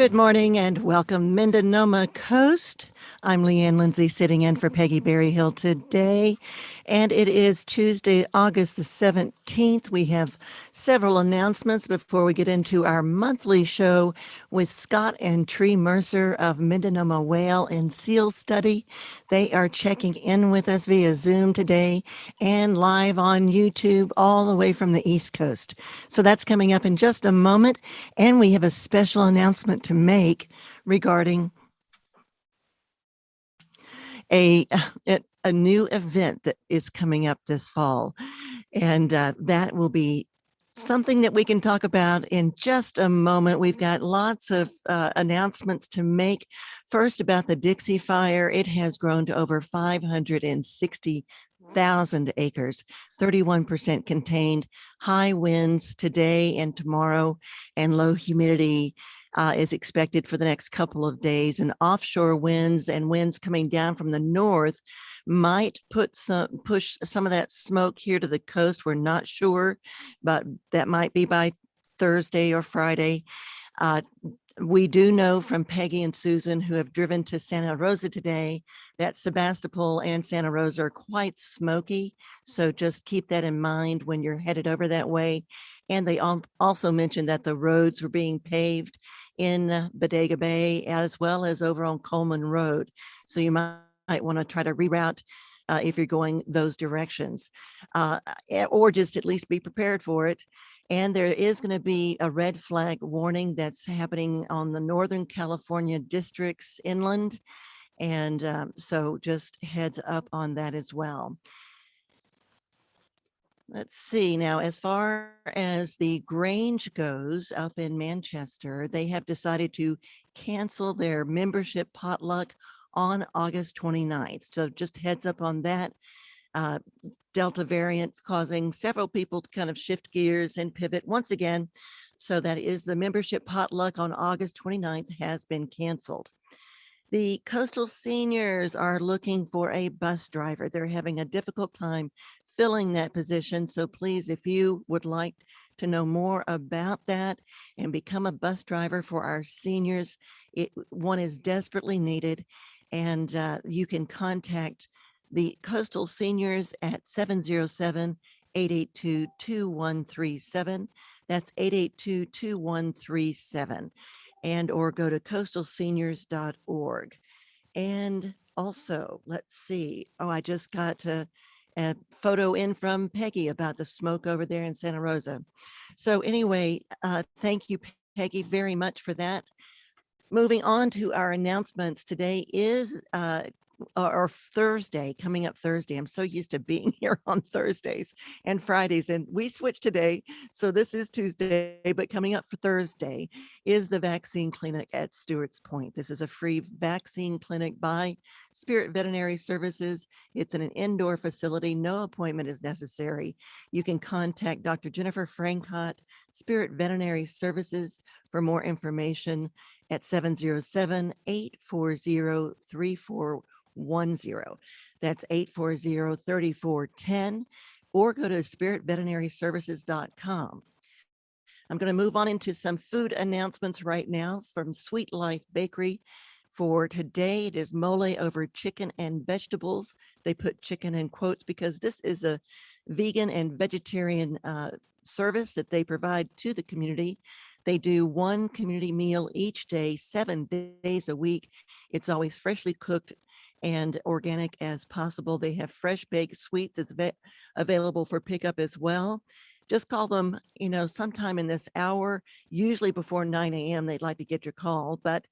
Good morning and welcome, Mendoma Coast. I'm Lindsey sitting in for Peggy Berryhill today, and it is Tuesday, August the 17th. We have several announcements before we get into our monthly show with Scott and Tree Mercer of Mendoma Whale and Seal Study. They are checking in with us via Zoom today and live on YouTube all the way from the East Coast. So that's coming up in just a moment, and we have a special announcement to make regarding a new event that is coming up this fall, and that will be something that we can talk about in just a moment. We've got lots of announcements to make. First, about the Dixie Fire. It has grown to over 560,000 acres, 31% contained, high winds today and tomorrow, and low humidity is expected for the next couple of days. And offshore winds and winds coming down from the north might push some of that smoke here to the coast. We're not sure, but that might be by Thursday or Friday. We do know from Peggy and Susan, who have driven to Santa Rosa today, that Sebastopol and Santa Rosa are quite smoky. So just keep that in mind when you're headed over that way. And they also mentioned that the roads were being paved in Bodega Bay as well as over on Coleman Road. So you might want to try to reroute if you're going those directions, or just at least be prepared for it. And there is going to be a red flag warning that's happening on the Northern California districts inland. And so just heads up on that as well. Let's see now, as far as the Grange goes up in Manchester, they have decided to cancel their membership potluck on August 29th. So just heads up on that. Delta variants causing several people to kind of shift gears and pivot once again. So that is the membership potluck on August 29th has been canceled. The coastal seniors are looking for a bus driver. They're having a difficult time filling that position. So please, if you would like to know more about that and become a bus driver for our seniors, one is desperately needed. And you can contact the coastal seniors at 707-882-2137. That's 882-2137. And or go to coastalseniors.org. And also, let's see. Oh, I just got a photo in from Peggy about the smoke over there in Santa Rosa. So anyway, thank you, Peggy, very much for that. Moving on to our announcements, today is or Thursday, coming up Thursday. I'm so used to being here on Thursdays and Fridays, and we switched today. So this is Tuesday, but coming up for Thursday is the vaccine clinic at Stewart's Point. This is a free vaccine clinic by Spirit Veterinary Services. It's in an indoor facility. No appointment is necessary. You can contact Dr. Jennifer Francott, Spirit Veterinary Services, for more information at 707-840-3410. That's 840-3410, or go to spiritveterinaryservices.com. I'm going to move on into some food announcements right now from Sweet Life Bakery. For today, it is mole over chicken and vegetables. They put chicken in quotes because this is a vegan and vegetarian service that they provide to the community. They do one community meal each day, 7 days a week. It's always freshly cooked and organic as possible. They have fresh baked sweets available for pickup as well. Just call them, sometime in this hour, usually before 9 a.m. They'd like to get your call, but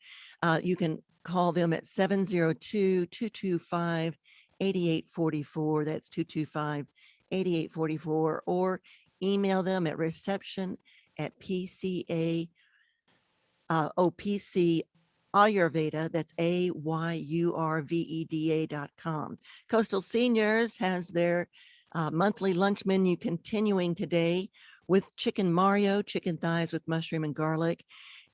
you can call them at 702-225-8844. That's 225-8844, or email them at reception@PCA OPC Ayurveda, that's AYURVEDA.com. Coastal Seniors has their monthly lunch menu continuing today with chicken Mario, chicken thighs with mushroom and garlic,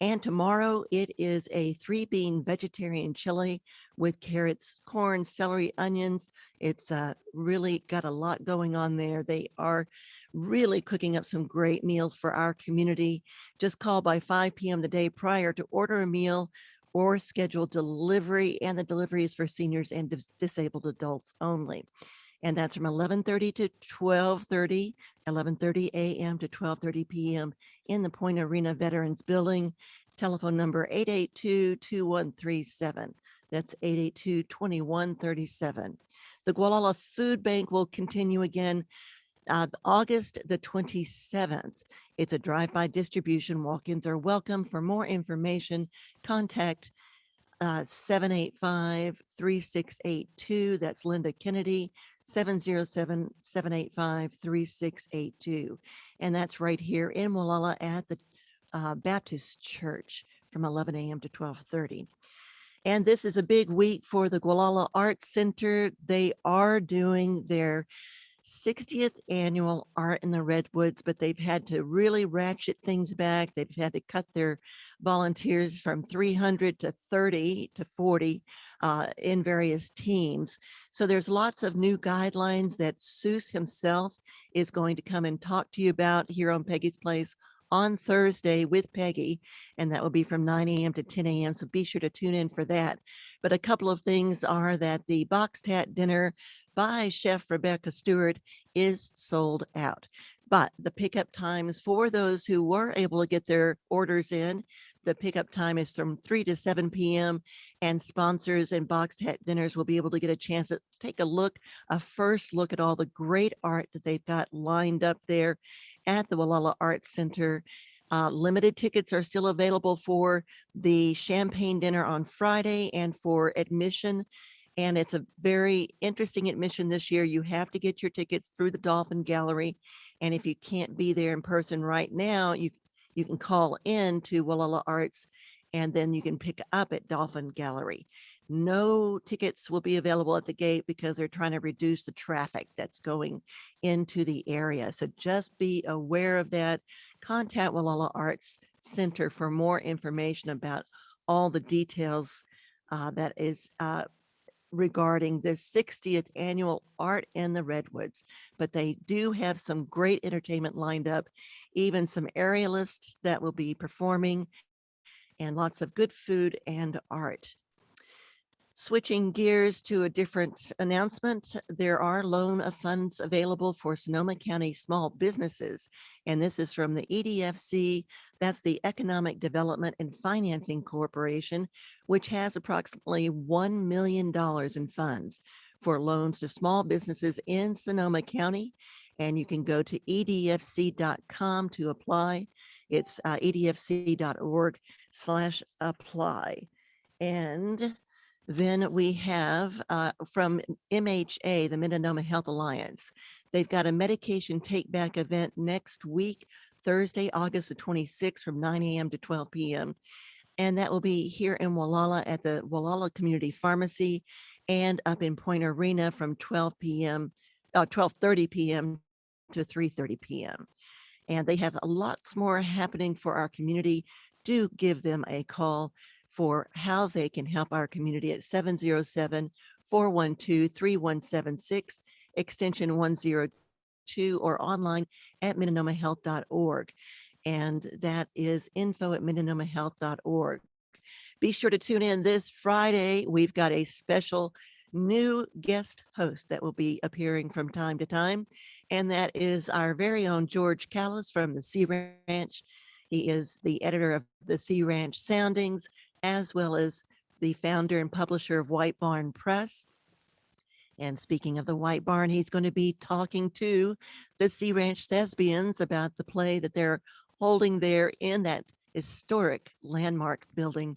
And tomorrow it is a 3-bean vegetarian chili with carrots, corn, celery, onions. It's really got a lot going on there. They are really cooking up some great meals for our community. Just call by 5 p.m. the day prior to order a meal or schedule delivery. And the delivery is for seniors and disabled adults only. And that's from 11:30 to 12:30, 11:30 a.m. to 12:30 p.m. in the Point Arena Veterans Building. Telephone number 882-2137. That's 882-2137. The Gualala Food Bank will continue again August the 27th. It's a drive-by distribution. Walk-ins are welcome. For more information, contact 785-3682. That's Linda Kennedy, 707-785-3682. And that's right here in Molalla at the Baptist Church from 11 a.m. to 12:30. And this is a big week for the Gualala Arts Center. They are doing their 60th annual Art in the Redwoods, but they've had to really ratchet things back. They've had to cut their volunteers from 300 to 30 to 40 in various teams. So there's lots of new guidelines that Seuss himself is going to come and talk to you about here on Peggy's Place on Thursday with Peggy, and that will be from 9 a.m. to 10 a.m. So be sure to tune in for that. But a couple of things are that the Boxed Hat Dinner by Chef Rebecca Stewart is sold out. But the pickup times for those who were able to get their orders in, the pickup time is from 3 to 7 p.m. and sponsors and Boxed Hat Dinners will be able to get a chance to take a first look at all the great art that they've got lined up there at the Gualala Arts Center. Limited tickets are still available for the champagne dinner on Friday and for admission. And it's a very interesting admission this year. You have to get your tickets through the Dolphin Gallery. And if you can't be there in person right now, you can call in to Gualala Arts and then you can pick up at Dolphin Gallery. No tickets will be available at the gate because they're trying to reduce the traffic that's going into the area. So just be aware of that. Contact Gualala Arts Center for more information about all the details that is regarding the 60th annual Art in the Redwoods. But they do have some great entertainment lined up, even some aerialists that will be performing, and lots of good food and art. Switching gears to a different announcement, there are loan of funds available for Sonoma County small businesses. And this is from the EDFC, that's the Economic Development and Financing Corporation, which has approximately $1 million in funds for loans to small businesses in Sonoma County. And you can go to edfc.com to apply. It's edfc.org/apply. And then we have from MHA, the Mendoma Health Alliance. They've got a medication take back event next week, Thursday, August the 26th from 9 a.m. to 12 p.m. And that will be here in Gualala at the Gualala Community Pharmacy and up in Point Arena from 12:30 p.m. to 3:30 p.m. And they have lots more happening for our community. Do give them a call for how they can help our community at 707-412-3176, extension 102, or online at MendomaHealth.org. And that is info@MendomaHealth.org. Be sure to tune in this Friday. We've got a special new guest host that will be appearing from time to time, and that is our very own George Callis from the Sea Ranch. He is the editor of the Sea Ranch Soundings, as well as the founder and publisher of White Barn Press. And speaking of the White Barn, he's going to be talking to the Sea Ranch Thespians about the play that they're holding there in that historic landmark building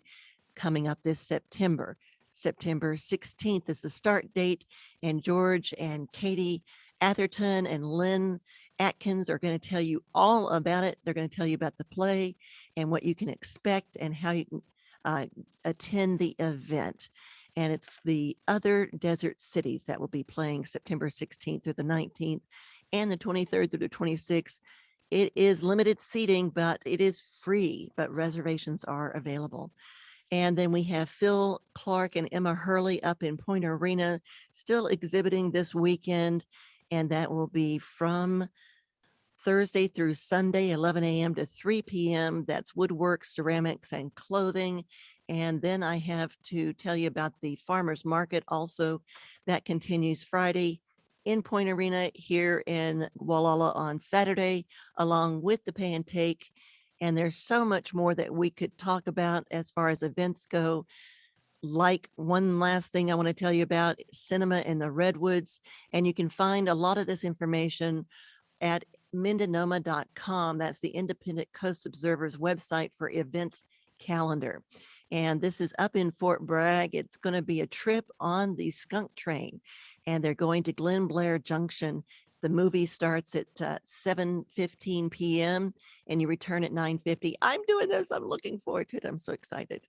coming up this September. September 16th is the start date, and George and Katie Atherton and Lynn Atkins are going to tell you all about it. They're going to tell you about the play and what you can expect and how you can attend the event. And it's the other desert cities that will be playing September 16th through the 19th and the 23rd through the 26th It is limited seating, but it is free, but reservations are available. And then we have Phil Clark and Emma Hurley up in Point Arena, still exhibiting this weekend. And that will be from Thursday through Sunday, 11 a.m. to 3 p.m. That's woodwork, ceramics, and clothing. And then I have to tell you about the farmers market also. That continues Friday in Point Arena here in Gualala on Saturday, along with the pay and take. And there's so much more that we could talk about as far as events go. Like one last thing I want to tell you about cinema in the Redwoods. And you can find a lot of this information at Mendoma.com. That's the Independent Coast Observer's website for events calendar. And this is up in Fort Bragg. It's going to be a trip on the skunk train, and they're going to Glen Blair Junction. The movie starts at 7:15 p.m. and you return at 9:50. I'm doing this. I'm looking forward to it. I'm so excited.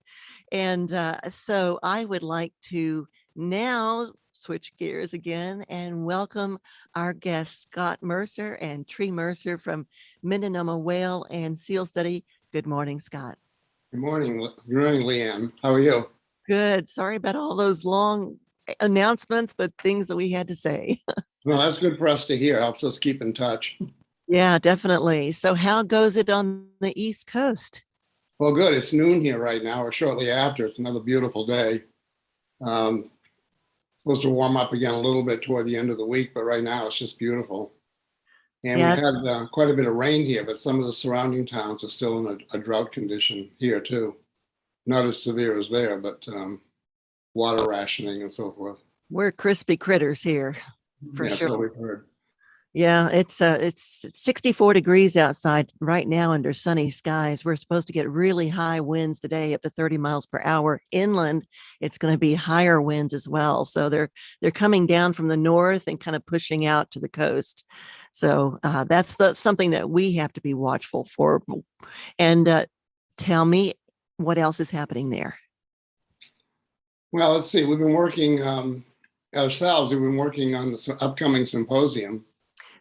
And so I would like to now switch gears again and welcome our guests, Scott Mercer and Tree Mercer from Mendoma Whale and Seal Study. Good morning, Scott. Good morning. Good morning, Leanne. How are you? Good. Sorry about all those long announcements, but things that we had to say. Well, that's good for us to hear. Helps us keep in touch. Yeah, definitely. So how goes it on the East Coast? Well, good. It's noon here right now, or shortly after. It's another beautiful day. Supposed to warm up again a little bit toward the end of the week, but right now it's just beautiful. And Yeah. we've had quite a bit of rain here, but some of the surrounding towns are still in a drought condition here too. Not as severe as there, but water rationing and so forth. We're crispy critters here, for That's sure. what we've heard. Yeah, it's 64 degrees outside right now under sunny skies. We're supposed to get really high winds today, up to 30 miles per hour. Inland, it's going to be higher winds as well. So they're coming down from the north and kind of pushing out to the coast. So that's something that we have to be watchful for. And tell me what else is happening there. Well, let's see. We've been working ourselves. We've been working on the upcoming symposium.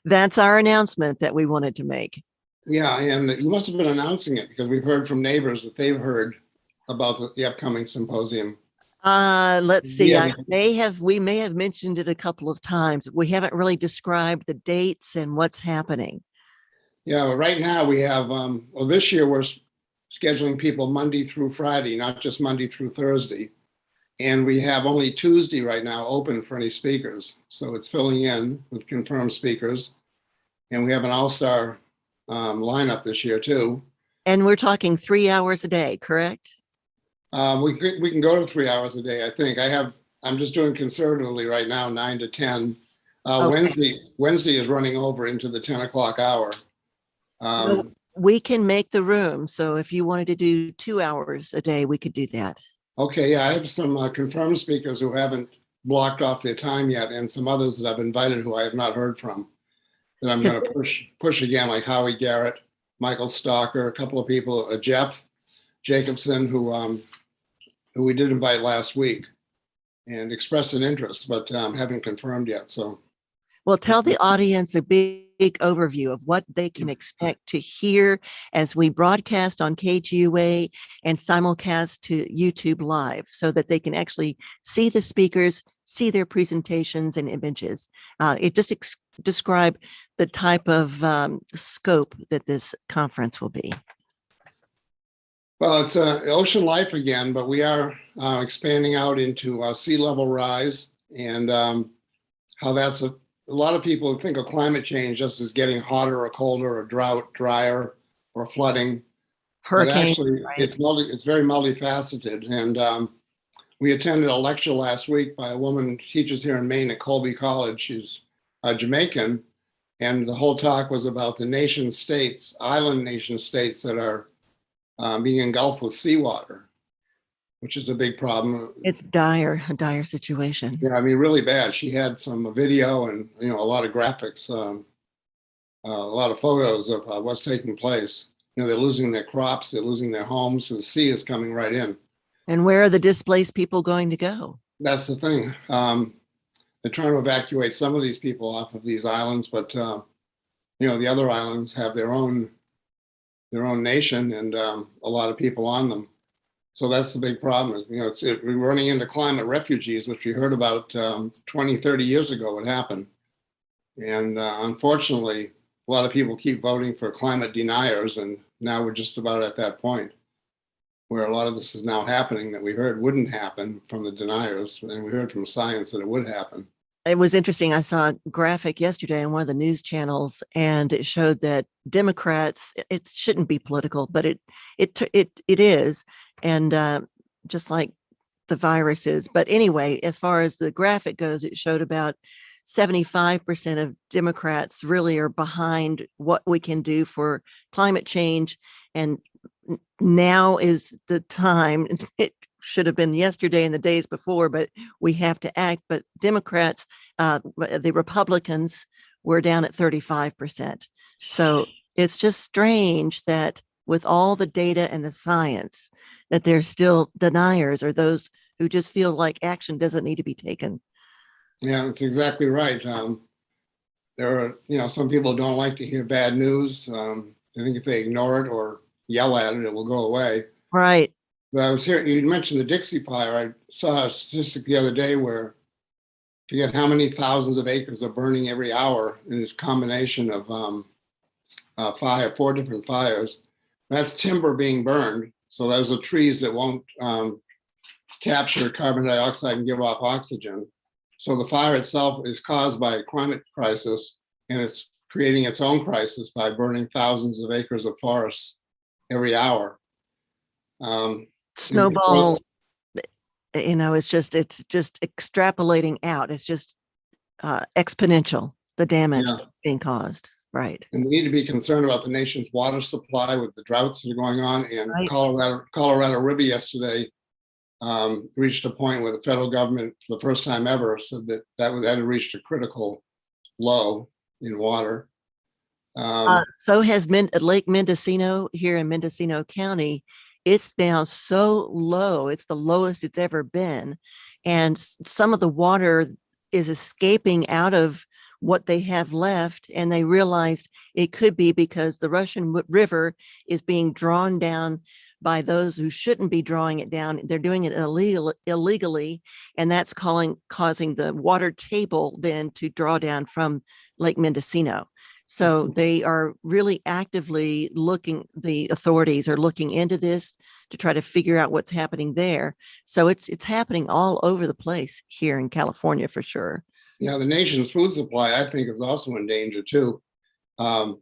That's our announcement that we wanted to make. Yeah, and you must have been announcing it because we've heard from neighbors that they've heard about the upcoming symposium. Let's see. Yeah. We may have mentioned it a couple of times. We haven't really described the dates and what's happening. Yeah, well, right now we have, well, this year we're scheduling people Monday through Friday, not just Monday through Thursday. And we have only Tuesday right now open for any speakers. So it's filling in with confirmed speakers. And we have an all-star lineup this year too. And we're talking 3 hours a day, correct? We can go to 3 hours a day, I think. I'm just doing conservatively right now, 9 to 10. Okay. Wednesday is running over into the 10 o'clock hour. Well, we can make the room. So if you wanted to do 2 hours a day, we could do that. Okay, yeah, I have some confirmed speakers who haven't blocked off their time yet, and some others that I've invited who I have not heard from that I'm going to push again, like Howie Garrett, Michael Stalker, a couple of people, Jeff Jacobson, who we did invite last week and expressed an interest, but haven't confirmed yet. So, well, tell the audience a big overview of what they can expect to hear as we broadcast on KGUA and simulcast to YouTube Live so that they can actually see the speakers, see their presentations and images. It just describe the type of scope that this conference will be. Well, it's ocean life again, but we are expanding out into sea level rise and how that's a lot of people think of climate change just as getting hotter or colder or drought, drier or flooding. Hurricane, but actually, right? It's very multifaceted. And we attended a lecture last week by a woman who teaches here in Maine at Colby College. She's Jamaican. And the whole talk was about the nation states, island nation states that are being engulfed with seawater, which is a big problem. It's a dire situation. Yeah, I mean, really bad. She had some video and, a lot of graphics, a lot of photos of what's taking place. They're losing their crops, they're losing their homes, so the sea is coming right in. And where are the displaced people going to go? That's the thing. They're trying to evacuate some of these people off of these islands, but the other islands have their own nation and a lot of people on them. So that's the big problem. We're running into climate refugees, which we heard about 20, 30 years ago what happened. And unfortunately, a lot of people keep voting for climate deniers. And now we're just about at that point where a lot of this is now happening that we heard wouldn't happen from the deniers. And we heard from science that it would happen. It was interesting. I saw a graphic yesterday on one of the news channels, and it showed that Democrats, it shouldn't be political, but it is. And just like the virus is. But anyway, as far as the graphic goes, it showed about 75% of Democrats really are behind what we can do for climate change. And now is the time. It should have been yesterday and the days before, but we have to act. But Democrats, the Republicans were down at 35%. So it's just strange that with all the data and the science, that there's still deniers or those who just feel like action doesn't need to be taken. Yeah, that's exactly right. There are, some people don't like to hear bad news. I think if they ignore it or yell at it, it will go away. Right. But I was hearing, you mentioned the Dixie Fire. I saw a statistic the other day where I forget how many thousands of acres are burning every hour in this combination of 4 different fires. That's timber being burned. So those are trees that won't capture carbon dioxide and give off oxygen. So the fire itself is caused by a climate crisis, and it's creating its own crisis by burning thousands of acres of forests every hour. Snowball, it's just extrapolating out. It's just exponential, the damage that's being caused. Right. And we need to be concerned about the nation's water supply with the droughts that are going on. And right. Colorado River yesterday reached a point where the federal government, for the first time ever, said that had reached a critical low in water. So has Lake Mendocino here in Mendocino County. It's now so low. It's the lowest it's ever been. And some of the water is escaping out of what they have left. And they realized it could be because the Russian River is being drawn down by those who shouldn't be drawing it down. They're doing it illegally. And that's causing the water table then to draw down from Lake Mendocino. So they are really actively the authorities are looking into this to try to figure out what's happening there. So it's happening all over the place here in California for sure. Yeah, the nation's food supply, I think, is also in danger too. So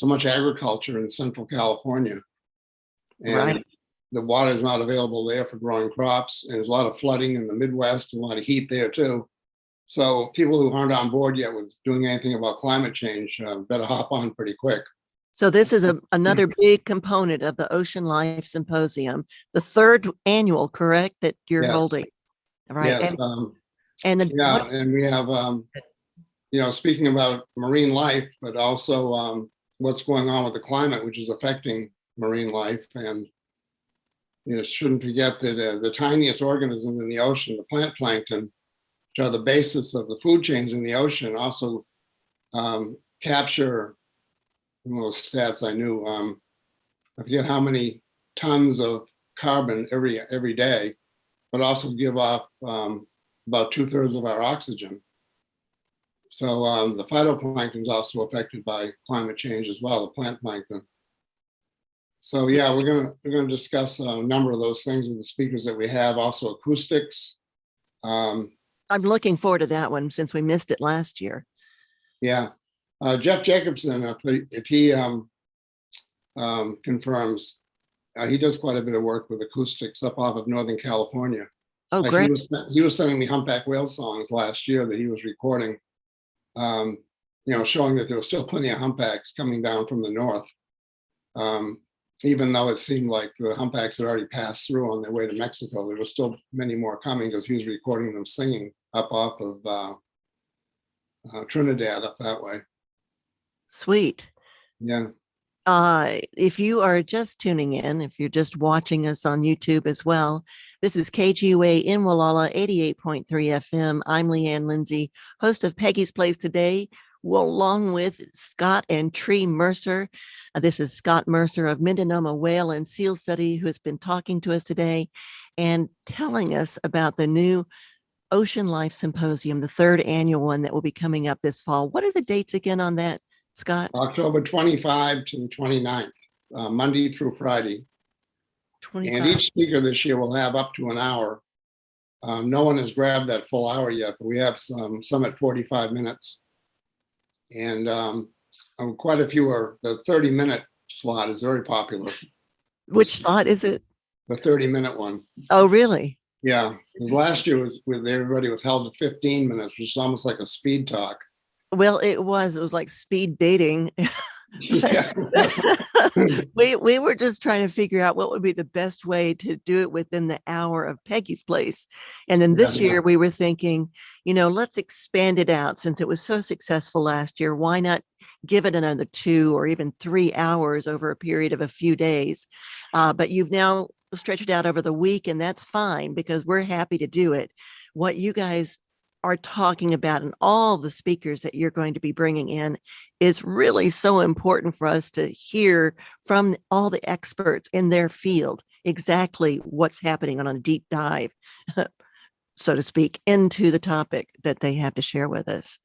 much agriculture in Central California, and right. The water is not available there for growing crops, and there's a lot of flooding in the Midwest and a lot of heat there too. So people who aren't on board yet with doing anything about climate change better hop on pretty quick. So this is another big component of the Ocean Life Symposium, the 3rd annual, correct, that you're holding, right? Yes. And we have, speaking about marine life, but also what's going on with the climate, which is affecting marine life. And shouldn't forget that the tiniest organisms in the ocean, the plant plankton, which are the basis of the food chains in the ocean, also capture those stats I knew. I forget how many tons of carbon every day, but also give off about 2/3 of our oxygen. So the phytoplankton is also affected by climate change as well, the plant plankton. So yeah, we're gonna discuss a number of those things with the speakers that we have. Also acoustics. I'm looking forward to that one since we missed it last year. Yeah, Jeff Jacobson, if he confirms, he does quite a bit of work with acoustics up off of Northern California. Oh, great. He was sending me humpback whale songs last year that he was recording, showing that there was still plenty of humpbacks coming down from the north, even though it seemed like the humpbacks had already passed through on their way to Mexico. There were still many more coming because he was recording them singing up off of Trinidad up that way. Sweet. Yeah. If you are just tuning in, if you're just watching us on YouTube as well, this is KGUA in Wallala, 88.3 FM. I'm Leigh Lindsey, host of Peggy's Place Today. Well, along with Scott and Tree Mercer. This is Scott Mercer of Mendoma Whale and Seal Study, who has been talking to us today and telling us about the new Ocean Life Symposium, the third annual one that will be coming up this fall. What are the dates again on that, Scott? October 25 to the 29th, Monday through Friday. 25. And each speaker this year will have up to an hour. No one has grabbed that full hour yet, but we have some at 45 minutes. And quite a few are, the 30-minute slot is very popular. Which slot is it? The 30-minute one. Oh, really? Yeah, because last year was with everybody was held to 15 minutes, which is almost like a speed talk. Well, it was like speed dating. Yeah. we were just trying to figure out what would be the best way to do it within the hour of Peggy's place. And then this year we were thinking, let's expand it out since it was so successful last year. Why not give it another 2 or even 3 hours over a period of a few days? But you've now stretched it out over the week, and that's fine because we're happy to do it. What you guys are talking about and all the speakers that you're going to be bringing in is really so important for us to hear from all the experts in their field exactly what's happening on a deep dive, so to speak, into the topic that they have to share with us.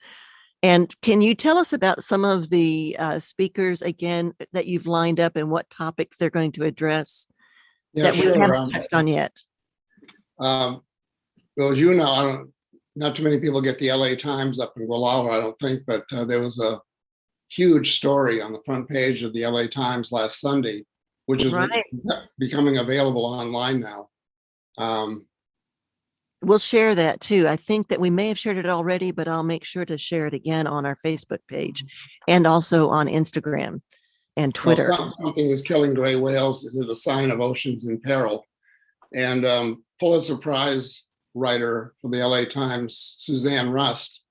And can you tell us about some of the speakers again that you've lined up and what topics they're going to address that we haven't touched on yet? Well, as you know, not too many people get the LA Times up in Gualala, I don't think, but there was a huge story on the front page of the LA Times last Sunday, which is becoming available online now. We'll share that too. I think that we may have shared it already, but I'll make sure to share it again on our Facebook page and also on Instagram and Twitter. Well, something is killing gray whales. Is it a sign of oceans in peril? And Pulitzer Prize writer for the LA Times, Suzanne Rust,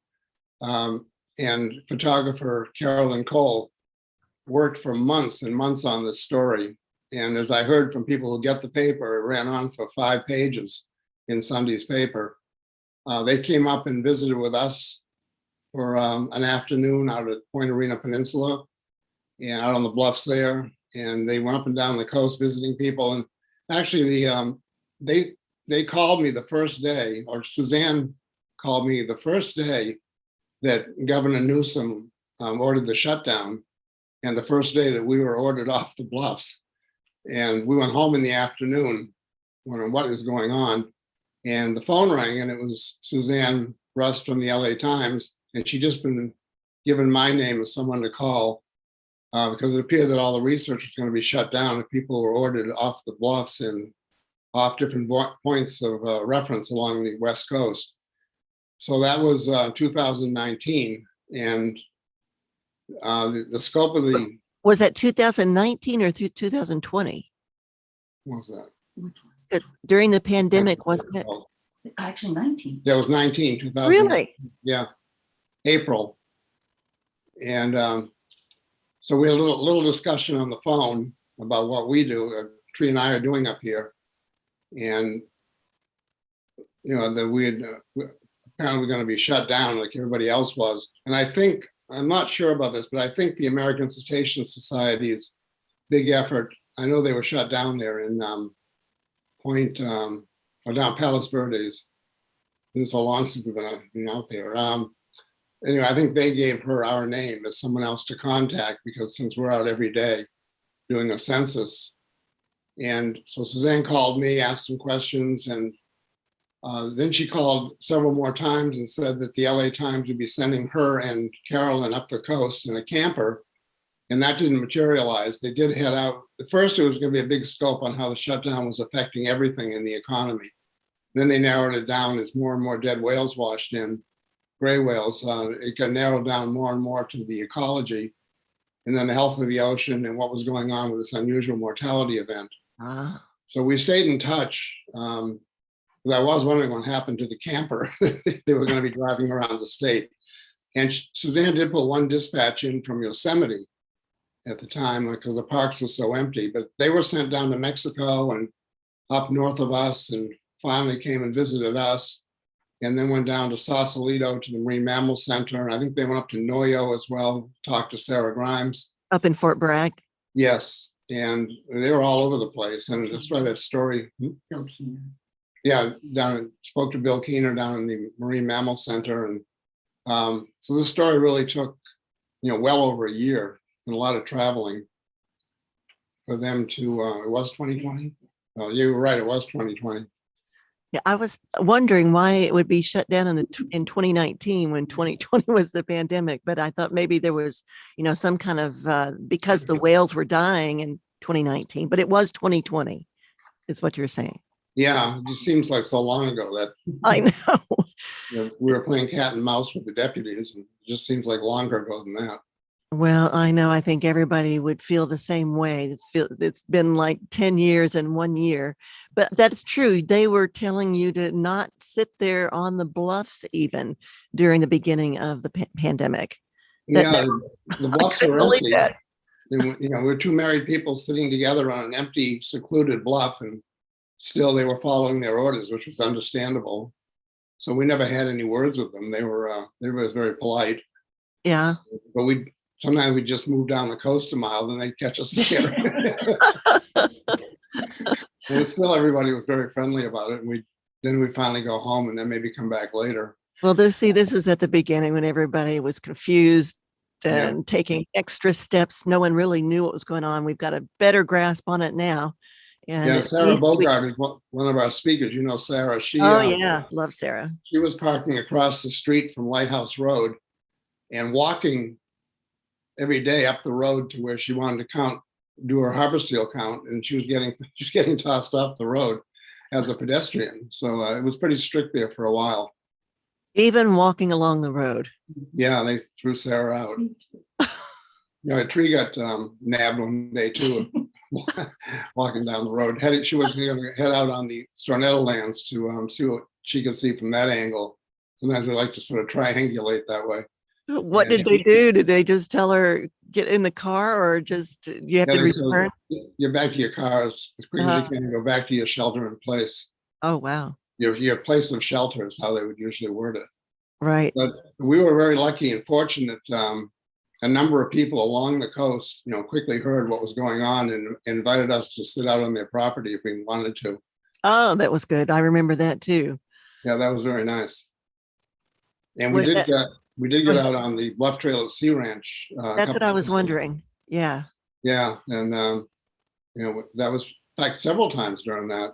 and photographer Carolyn Cole worked for months and months on this story. And as I heard from people who get the paper, it ran on for 5 pages in Sunday's paper. They came up and visited with us for an afternoon out at Point Arena Peninsula and out on the bluffs there. And they went up and down the coast visiting people. And actually, they called me the first day, or Suzanne called me the first day that Governor Newsom ordered the shutdown, and the first day that we were ordered off the bluffs. And we went home in the afternoon, wondering what is going on. And the phone rang, and it was Suzanne Rust from the LA Times, and she'd just been given my name as someone to call because it appeared that all the research was going to be shut down if people were ordered off the bluffs and off different points of reference along the West Coast. So that was 2019. And the scope of the... Was that 2019 or through 2020? What was that? During the pandemic, wasn't it? Actually 19. Yeah, it was 19, 2000. Really? Yeah, April. And so we had a little discussion on the phone about what we do, Tree and I are doing up here. And, that we had apparently going to be shut down like everybody else was. And I think, I'm not sure about this, but I think the American Cetacean Society's big effort, I know they were shut down there in down Palos Verdes. It's so long since we've been out there. Anyway, I think they gave her our name as someone else to contact because since we're out every day doing a census. And so Suzanne called me, asked some questions, and then she called several more times and said that the LA Times would be sending her and Carolyn up the coast in a camper, and that didn't materialize. They did head out. At first, it was going to be a big scope on how the shutdown was affecting everything in the economy. Then they narrowed it down as more and more dead whales washed in, gray whales. It got narrowed down more and more to the ecology, and then the health of the ocean and what was going on with this unusual mortality event. So we stayed in touch. I was wondering what happened to the camper. They were going to be driving around the state. And Suzanne did put one dispatch in from Yosemite at the time because the parks were so empty, but they were sent down to Mexico and up north of us and finally came and visited us. and then went down to Sausalito to the Marine Mammal Center. And I think they went up to Noyo as well, talked to Sarah Grimes. Up in Fort Bragg. Yes, and they were all over the place. And that's why that story. Bill Keener. Yeah, spoke to Bill Keener down in the Marine Mammal Center. And so this story really took, well over a year and a lot of traveling for them to, it was 2020. Oh, you were right, it was 2020. Yeah, I was wondering why it would be shut down in 2019 when 2020 was the pandemic, but I thought maybe there was, some kind of because the whales were dying in 2019, but it was 2020, is what you're saying. Yeah, it just seems like so long ago that I know. we were playing cat and mouse with the deputies, and it just seems like longer ago than that. Well, I know. I think everybody would feel the same way. It's been like 10 years and 1 year, but that's true. They were telling you to not sit there on the bluffs even during the beginning of the pandemic. Yeah, the bluffs were empty. That. And, we were two married people sitting together on an empty, secluded bluff, and still they were following their orders, which was understandable. So we never had any words with them. They were very polite. Yeah. But sometimes we just move down the coast a mile, then they'd catch us there. And still, everybody was very friendly about it. And then we finally go home and then maybe come back later. Well, this was at the beginning when everybody was confused and taking extra steps. No one really knew what was going on. We've got a better grasp on it now. And Sarah Bogart is one of our speakers. Sarah. Love Sarah. She was parking across the street from Lighthouse Road and walking every day up the road to where she wanted to do her harbor seal count, and she was getting tossed off the road as a pedestrian. So it was pretty strict there for a while. Even walking along the road. Yeah, they threw Sarah out. A tree got nabbed one day too, walking down the road. She was going to head out on the Stornetto lands to see what she could see from that angle. Sometimes we like to sort of triangulate that way. What did they do? Did they just tell her get in the car, or just you have to return? You're back to your cars as quick as you can. Go back to your shelter in place. Oh wow! Your place of shelter is how they would usually word it. Right. But we were very lucky and fortunate. A number of people along the coast, quickly heard what was going on and invited us to sit out on their property if we wanted to. Oh, that was good. I remember that too. Yeah, that was very nice. And we did get out on the Bluff Trail at Sea Ranch. That's what I was wondering. Yeah. Yeah, and that was in fact several times during that.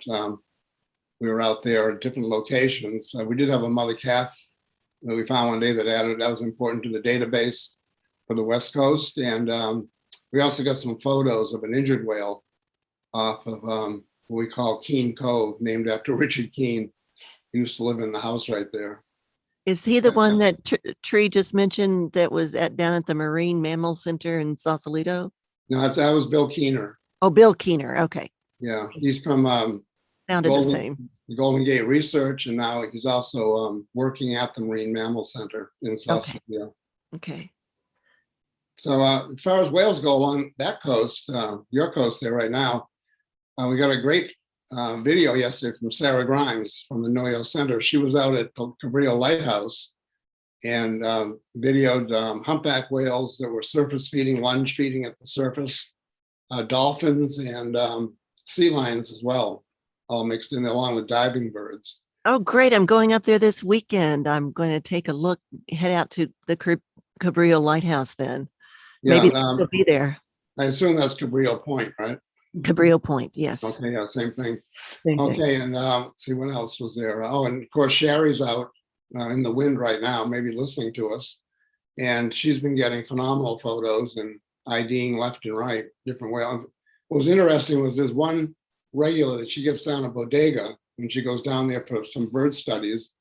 We were out there at different locations. We did have a mother calf that we found one day that was important to the database for the West Coast, and we also got some photos of an injured whale off of what we call Keene Cove, named after Richard Keene. He used to live in the house right there. Is he the one that Tree just mentioned that was down at the Marine Mammal Center in Sausalito? No, that was Bill Keener. Oh, Bill Keener. Okay. Yeah, he's from Sounded the same. Golden Gate Research, and now he's also working at the Marine Mammal Center in Sausalito. Okay. So as far as whales go along that coast, your coast there right now, we got a great video yesterday from Sarah Grimes from the Noyo Center. She was out at Cabrillo Lighthouse and videoed humpback whales that were surface feeding, lunge feeding at the surface, dolphins and sea lions as well, all mixed in there along with diving birds. Oh, great. I'm going up there this weekend. I'm going to take a look, head out to the Cabrillo Lighthouse then. Yeah, maybe they'll be there. I assume that's Cabrillo Point, right? Cabrillo Point, yes. Okay, yeah, same thing. Same Okay, thing. and let's see what else was there. Oh, and of course, Sherry's out in the wind right now, maybe listening to us. And she's been getting phenomenal photos and IDing left and right, different whales. What was interesting was there's one regular that she gets down a bodega when she goes down there for some bird studies.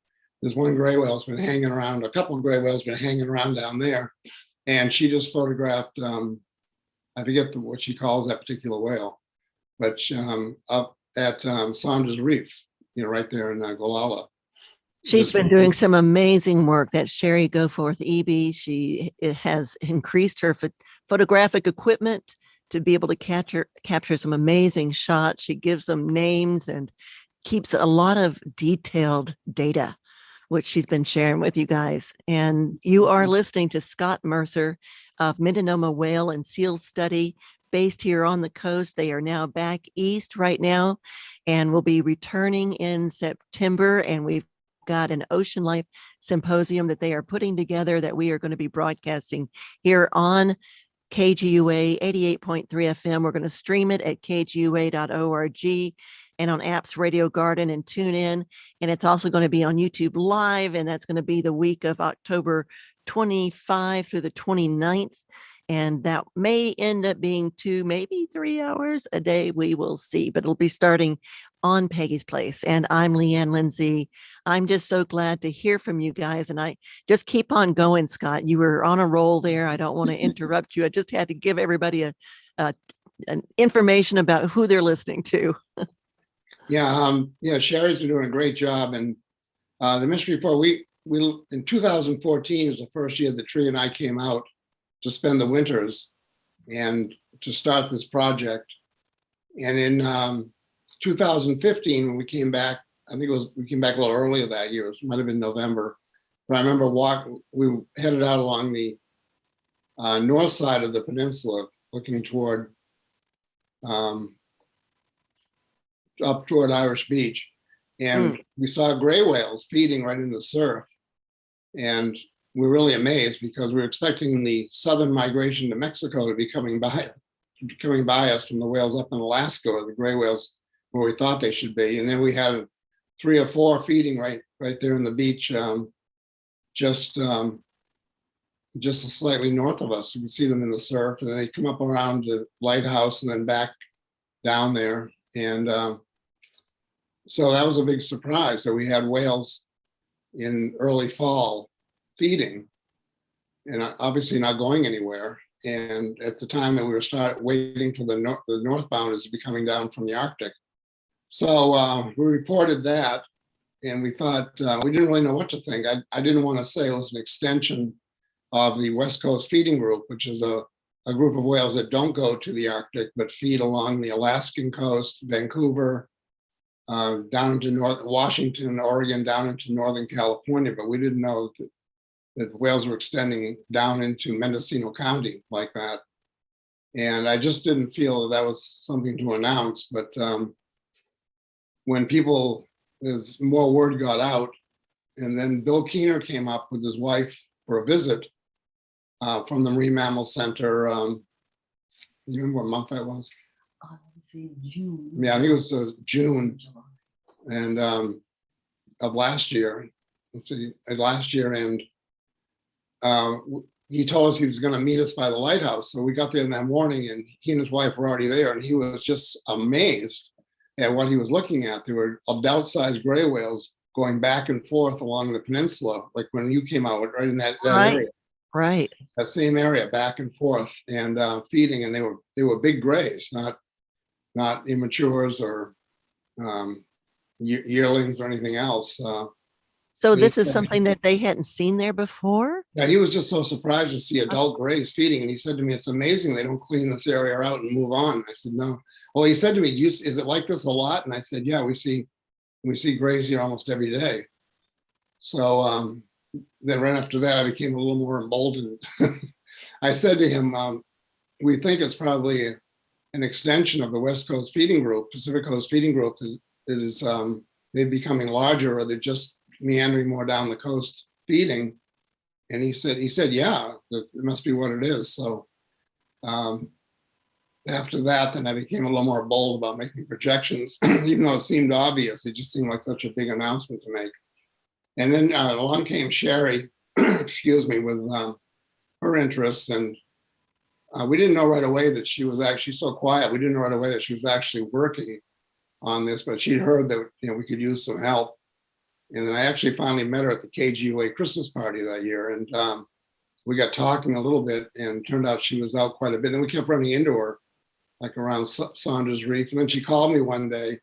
There's one gray whale's been hanging around, a couple of gray whales been hanging around down there. And she just photographed, I forget what she calls that particular whale, but up at Saunders Reef, right there in Gualala. She's been doing some amazing work. That Sherry Goforth Eby. She has increased her photographic equipment to be able to capture some amazing shots. She gives them names and keeps a lot of detailed data which she's been sharing with you guys. And you are listening to Scott Mercer of Mendoma Whale and Seal Study, based here on the coast. They are now back east right now and will be returning in September. And we've got an ocean life symposium that they are putting together that we are going to be broadcasting here on KGUA 88.3 FM. We're going to stream it at kgua.org and on Apps Radio Garden and TuneIn. And it's also going to be on YouTube Live. And that's going to be the week of October 25 through the 29th. And that may end up being 2, maybe 3 hours a day. We will see, but it'll be starting on Peggy's Place. And I'm Leanne Lindsey. I'm just so glad to hear from you guys. And I just keep on going, Scott. You were on a roll there. I don't want to interrupt you. I just had to give everybody an information about who they're listening to. Yeah, Sherry's been doing a great job. And the mentioned before, we in 2014 is the first year the tree and I came out to spend the winters and to start this project. And in 2015, when we came back, I think we came back a little earlier that year. It might have been November. But I remember we headed out along the north side of the peninsula, looking toward up toward Irish Beach. And we saw gray whales feeding right in the surf. And we're really amazed because we were expecting the southern migration to Mexico to be coming by us from the whales up in Alaska, or the gray whales where we thought they should be. And then we had 3 or 4 feeding right there in the beach, just slightly north of us. You can see them in the surf, and then they come up around the lighthouse and then back down there. And so that was a big surprise that we had whales in early fall feeding, and obviously not going anywhere. And at the time that we were waiting for the northbound is to be coming down from the Arctic. So we reported that, and we thought, we didn't really know what to think. I didn't want to say it was an extension of the West Coast Feeding Group, which is a group of whales that don't go to the Arctic, but feed along the Alaskan coast, Vancouver, down to Washington, Oregon, down into Northern California. But we didn't know that the whales were extending down into Mendocino County like that. And I just didn't feel that was something to announce. But when as more word got out, and then Bill Keener came up with his wife for a visit from the Marine Mammal Center. You remember what month that was? June. Yeah, I think it was June and of last year. Let's see, last year, and he told us he was going to meet us by the lighthouse. So we got there in that morning, and he and his wife were already there, and he was just amazed at what he was looking at. There were adult-sized gray whales going back and forth along the peninsula, like when you came out, right in that area. Right. That same area, back and forth, and feeding, and they were big grays, not immatures or yearlings or anything else. So this is something that they hadn't seen there before? Yeah, he was just so surprised to see adult grays feeding. And he said to me, it's amazing they don't clean this area out and move on. I said, no. Well, he said to me, is it like this a lot? And I said, yeah, we see grays here almost every day. So then right after that, I became a little more emboldened. I said to him, we think it's probably an extension of the West Coast Feeding Group, Pacific Coast Feeding Group, that is they're becoming larger, or they're just meandering more down the coast feeding. And he said, yeah, that it must be what it is. So after that, then I became a little more bold about making projections, even though it seemed obvious. It just seemed like such a big announcement to make. And then along came Sherry, excuse me, with her interests. And we didn't know right away that she was actually so quiet. We didn't know right away that she was actually working on this, but she'd heard that we could use some help. And then I actually finally met her at the KGUA Christmas party that year. And we got talking a little bit, and turned out she was out quite a bit. And we kept running into her, like around Saunders Reef. And then she called me one day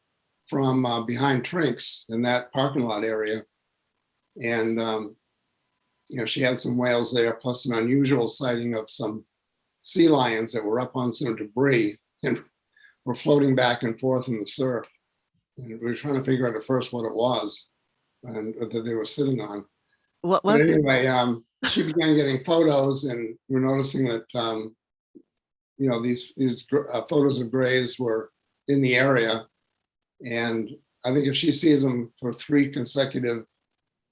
from behind Trinks in that parking lot area. And, she had some whales there, plus an unusual sighting of some sea lions that were up on some debris and were floating back and forth in the surf. And we were trying to figure out at first what it was. and that they were sitting on. What But was it? anyway, she began getting photos, and we're noticing that these photos of grays were in the area, and I think if she sees them for 3 consecutive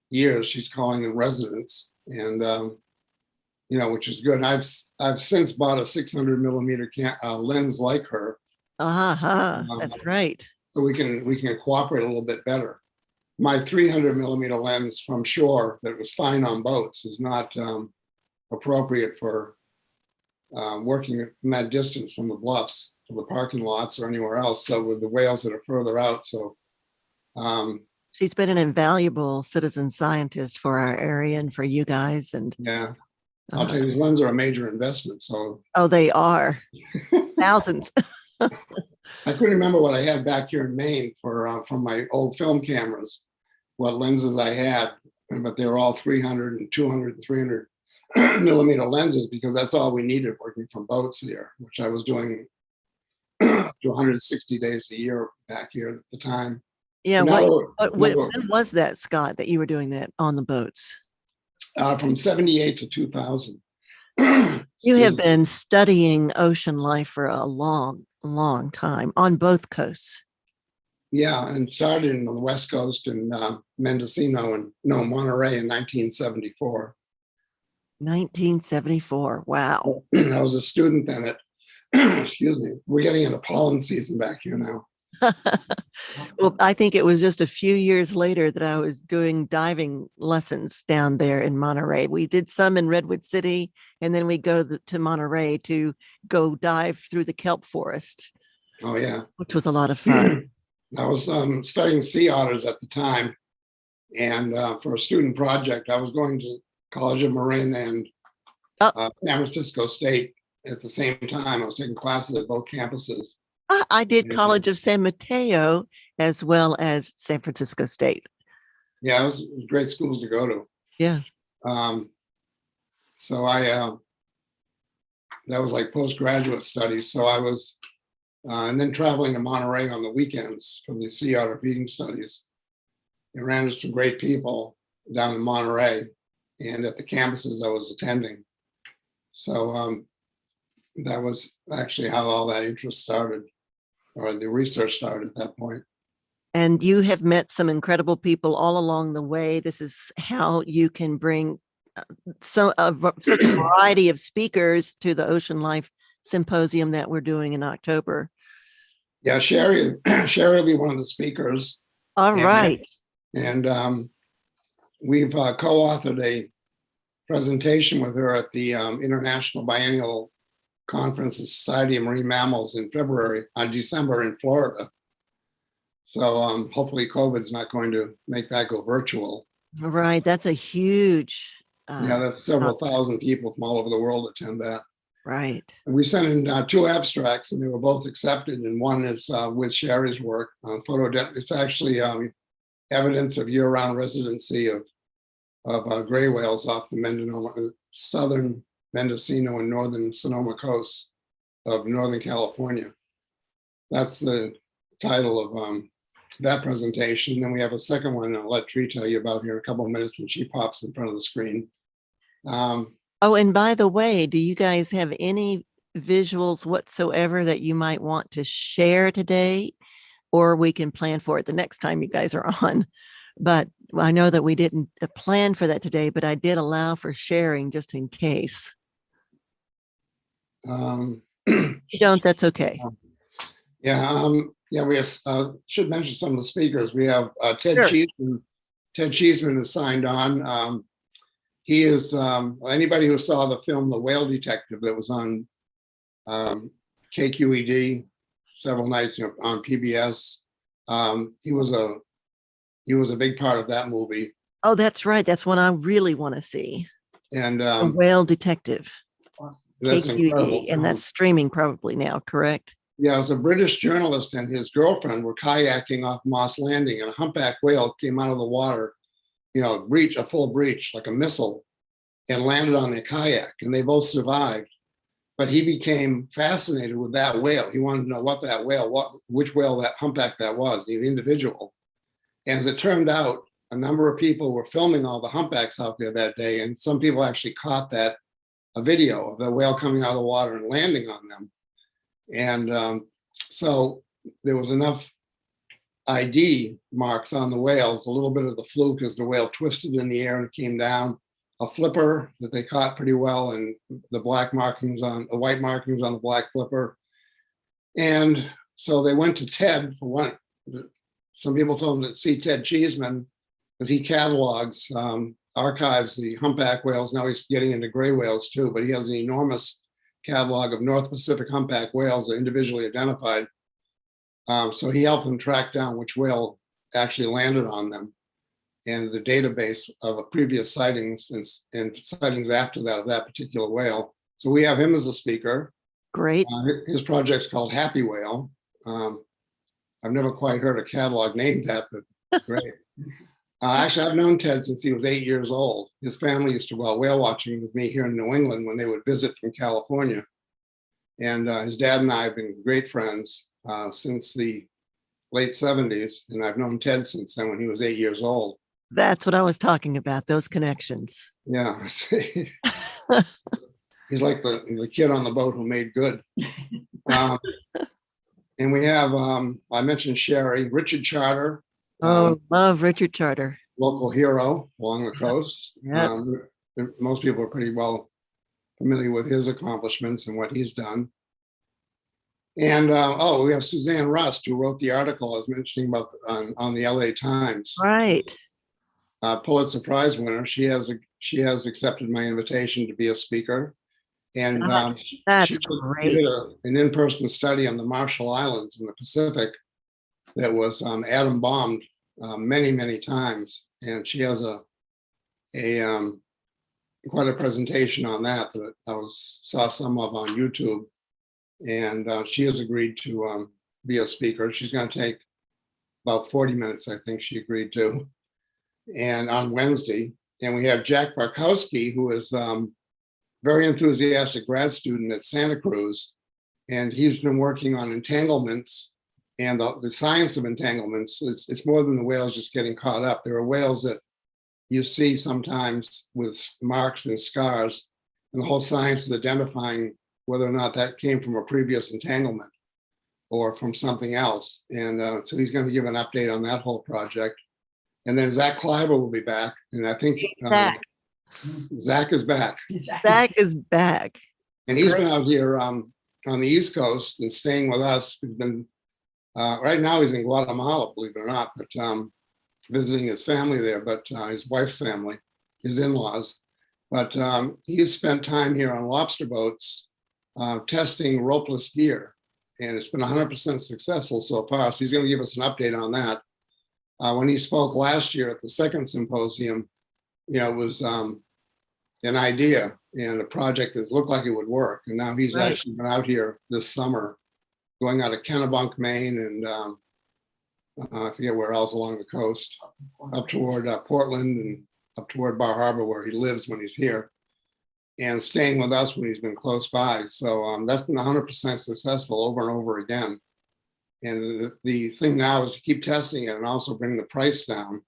years, she's calling them residents, and which is good. I've since bought a 600 millimeter lens like her, That's right. so we can cooperate a little bit better. My 300 millimeter lens from shore that was fine on boats is not appropriate for working from that distance from the bluffs to the parking lots or anywhere else. So with the whales that are further out, so She's been an invaluable citizen scientist for our area and for you guys. And yeah, I'll tell you, these lenses are a major investment. So they are thousands. I couldn't remember what I had back here in Maine for from my old film cameras, what lenses I had, but they were all 300 and 200 and 300 millimeter lenses, because that's all we needed working from boats here, which I was doing up to 160 days a year back here at the time. Yeah. Now When was that, Scott, that you were doing that on the boats? from 78 to 2000. You have been studying ocean life for a long, long time on both coasts. Yeah, and started on the West Coast in Mendocino and Monterey in 1974. 1974. Wow. I was a student then at, excuse me, we're getting into pollen season back here now. Well, I think it was just a few years later that I was doing diving lessons down there in Monterey. We did some in Redwood City, and then we go to Monterey to go dive through the kelp forest. Oh, yeah. Which was a lot of fun. I was studying sea otters at the time. And for a student project, I was going to College of Marin and San Francisco State at the same time. I was taking classes at both campuses. I did College of San Mateo as well as San Francisco State. Yeah, it was great schools to go to. Yeah. So that was like postgraduate studies. So I was, and then traveling to Monterey on the weekends for the sea otter feeding studies. I ran into some great people down in Monterey and at the campuses I was attending. So that was actually how all that interest started, or the research started at that point. And you have met some incredible people all along the way. This is how you can bring such a variety of speakers to the Ocean Life Symposium that we're doing in October. Yeah, Sherry will be one of the speakers. All right. And we've co-authored a presentation with her at the International Biennial Conference of Society of Marine Mammals in December in Florida. So hopefully COVID's not going to make that go virtual. Right, that's a huge. Yeah, that's several thousand people from all over the world attend that. Right. And we sent in 2 abstracts, and they were both accepted. And one is with Sherry's work on it's actually evidence of year-round residency of gray whales off the southern Mendocino and northern Sonoma coasts of Northern California. That's the title of that presentation. And then we have a second one I'll let Tree tell you about here in a couple of minutes when she pops in front of the screen. Oh, and by the way, do you guys have any visuals whatsoever that you might want to share today? Or we can plan for it the next time you guys are on. But I know that we didn't plan for that today, but I did allow for sharing just in case. If you don't, that's okay. Yeah, we have, should mention some of the speakers. We have Ted Sure. Cheeseman. Ted Cheeseman has signed on. He is, anybody who saw the film The Whale Detective that was on KQED several nights on PBS, he was a big part of that movie. Oh, that's right. That's one I really want to see. And The Whale Detective. Awesome. that's KQED, incredible. and that's streaming probably now, correct? Yeah, it was a British journalist and his girlfriend were kayaking off Moss Landing, and a humpback whale came out of the water, a full breach, like a missile, and landed on their kayak, and they both survived. But he became fascinated with that whale. He wanted to know what that whale, which whale that humpback that was, the individual. And as it turned out, a number of people were filming all the humpbacks out there that day, and some people actually caught a video of the whale coming out of the water and landing on them. And so there was enough ID marks on the whales, a little bit of the fluke as the whale twisted in the air and came down, a flipper that they caught pretty well, and the white markings on the black flipper. And so they went to Ted for one. Some people told him to see Ted Cheeseman because he catalogs, archives the humpback whales. Now he's getting into gray whales too, but he has an enormous catalog of North Pacific humpback whales that are individually identified. So he helped them track down which whale actually landed on them and the database of previous sightings and sightings after that of that particular whale. So we have him as a speaker. Great. His project's called Happy Whale. I've never quite heard a catalog named that, but great. Actually, I've known Ted since he was 8 years old. His family used to go out whale watching with me here in New England when they would visit from California. And his dad and I have been great friends since the late 70s. And I've known Ted since then when he was 8 years old. That's what I was talking about, those connections. Yeah. He's like the kid on the boat who made good. And we have, I mentioned Sherry, Richard Charter. Love Richard Charter. Local hero along the coast. Yep. Most people are pretty well familiar with his accomplishments and what he's done. And we have Suzanne Rust, who wrote the article I was mentioning about on the LA Times. Right. Pulitzer Prize winner. She has accepted my invitation to be a speaker. And that's she great. did an in-person study on the Marshall Islands in the Pacific that was atom bombed many, many times. And she has quite a presentation on that I saw some of on YouTube. And she has agreed to be a speaker. She's going to take about 40 minutes, I think she agreed to. And on Wednesday, and we have Jack Barkowski, who is very enthusiastic grad student at Santa Cruz. And he's been working on entanglements and the science of entanglements. It's more than the whales just getting caught up. There are whales that you see sometimes with marks and scars, and the whole science is identifying whether or not that came from a previous entanglement or from something else. And so he's going to give an update on that whole project. And then Zach Kleiber will be back. And I think Zach is back. Zach is back. And he's been out here on the East Coast and staying with us. He's been, right now he's in Guatemala, believe it or not, but visiting his family there, but his wife's family, his in-laws. But he's spent time here on lobster boats testing ropeless gear. And it's been 100% successful so far. So he's going to give us an update on that. When he spoke last year at the second symposium, it was an idea and a project that looked like it would work. And now he's actually been out here this summer, going out of Kennebunk, Maine, and I forget where else along the coast, up toward Portland and up toward Bar Harbor, where he lives when he's here, and staying with us when he's been close by. So that's been 100% successful over and over again. And the thing now is to keep testing it and also bring the price down